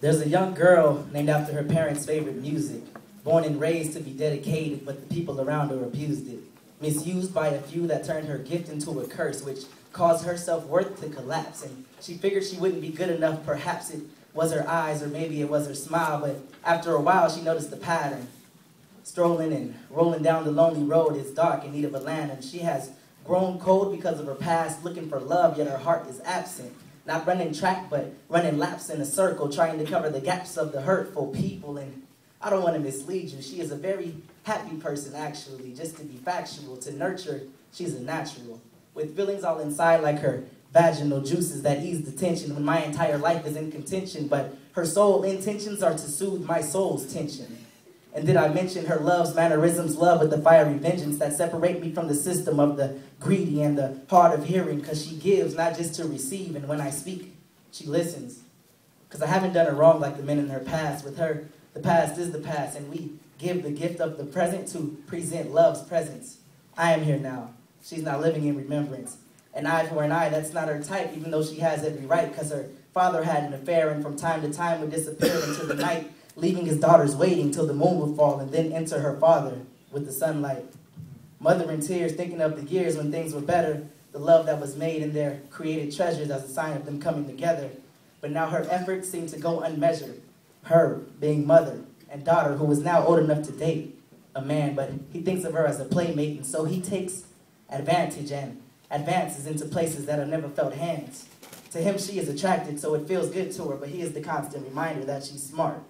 There's a young girl named after her parents' favorite music, born and raised to be dedicated, but the people around her abused it. Misused by a few that turned her gift into a curse, which caused her self-worth to collapse. And she figured she wouldn't be good enough. Perhaps it was her eyes, or maybe it was her smile, but after a while she noticed the pattern. Strolling and rolling down the lonely road is dark in need of a lantern. She has grown cold because of her past, looking for love, yet her heart is absent. Not running track, but running laps in a circle, trying to cover the gaps of the hurtful people. And I don't want to mislead you. She is a very happy person, actually. Just to be factual, to nurture, she's a natural. With feelings all inside like her vaginal juices that ease the tension when my entire life is in contention. But her sole intentions are to soothe my soul's tension. And did I mention her love's mannerisms, love with the fiery vengeance that separate me from the system of the greedy and the hard of hearing, because she gives, not just to receive, and when I speak, she listens. Because I haven't done her wrong like the men in her past. With her, the past is the past, and we give the gift of the present to present love's presence. I am here now. She's not living in remembrance. An eye for an eye, that's not her type, even though she has every right, because her father had an affair and from time to time would disappear into the night, leaving his daughters waiting till the moon would fall and then enter her father with the sunlight. Mother in tears, thinking of the years when things were better, the love that was made in their created treasures as a sign of them coming together. But now her efforts seem to go unmeasured. Her being mother and daughter who is now old enough to date a man, but he thinks of her as a playmate, and so he takes advantage and advances into places that have never felt hands. To him, she is attracted, so it feels good to her, but he is the constant reminder that she's smart,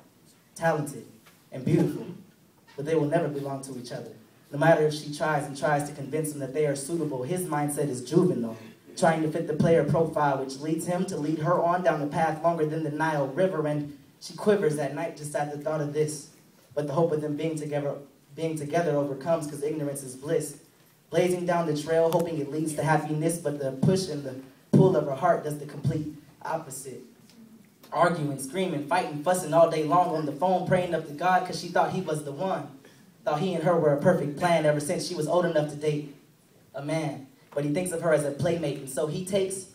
talented, and beautiful, but they will never belong to each other. No matter if she tries and tries to convince him that they are suitable, his mindset is juvenile, trying to fit the player profile, which leads him to lead her on down the path longer than the Nile River, and she quivers at night just at the thought of this. But the hope of them being together overcomes, because ignorance is bliss. Blazing down the trail, hoping it leads to happiness, but the push and the pull of her heart does the complete opposite. Arguing, screaming, fighting, fussing all day long on the phone, praying up to God because she thought he was the one. Thought he and her were a perfect plan ever since she was old enough to date a man. But he thinks of her as a playmate, and so he takes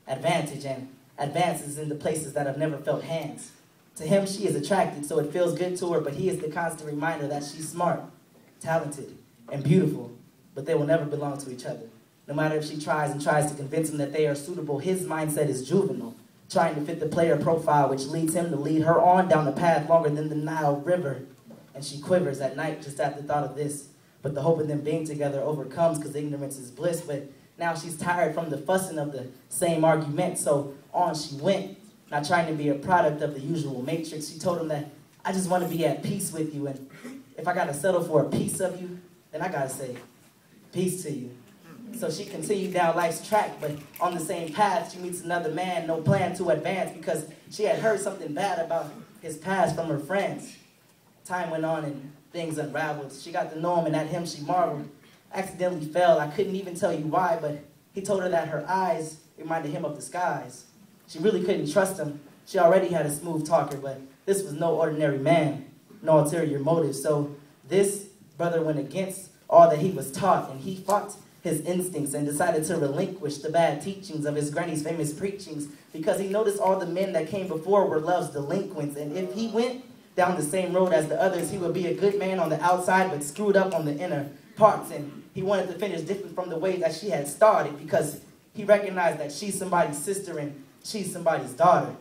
advantage and advances into places that have never felt hands. To him, she is attracted, so it feels good to her, but he is the constant reminder that she's smart, talented, and beautiful, but they will never belong to each other. No matter if she tries and tries to convince him that they are suitable, his mindset is juvenile, trying to fit the player profile, which leads him to lead her on down the path longer than the Nile River. And she quivers at night just at the thought of this. But the hope of them being together overcomes, because ignorance is bliss. But now she's tired from the fussing of the same argument, so on she went, not trying to be a product of the usual matrix. She told him that, I just want to be at peace with you, and if I got to settle for a piece of you, then I got to say peace to you. So she continued down life's track, but on the same path, she meets another man, no plan to advance, because she had heard something bad about his past from her friends. Time went on and things unraveled. She got to know him, and at him she marveled. Accidentally fell. I couldn't even tell you why, but he told her that her eyes reminded him of the skies. She really couldn't trust him. She already had a smooth talker, but this was no ordinary man, no ulterior motive. So this brother went against all that he was taught, and he fought his instincts and decided to relinquish the bad teachings of his granny's famous preachings, because he noticed all the men that came before were love's delinquents, and if he went down the same road as the others, he would be a good man on the outside but screwed up on the inner parts. And he wanted to finish different from the way that she had started, because he recognized that she's somebody's sister and she's somebody's daughter.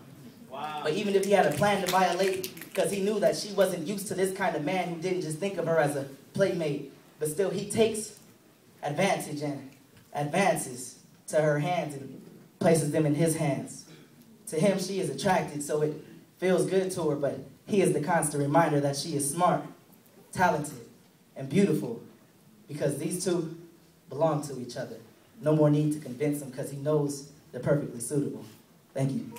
Wow. But even if he had a plan to violate, because he knew that she wasn't used to this kind of man who didn't just think of her as a playmate, but still he takes advantage and advances to her hands and places them in his hands. To him, she is attracted, so it feels good to her, but he is the constant reminder that she is smart, talented, and beautiful, because these two belong to each other. No more need to convince him, because he knows they're perfectly suitable. Thank you.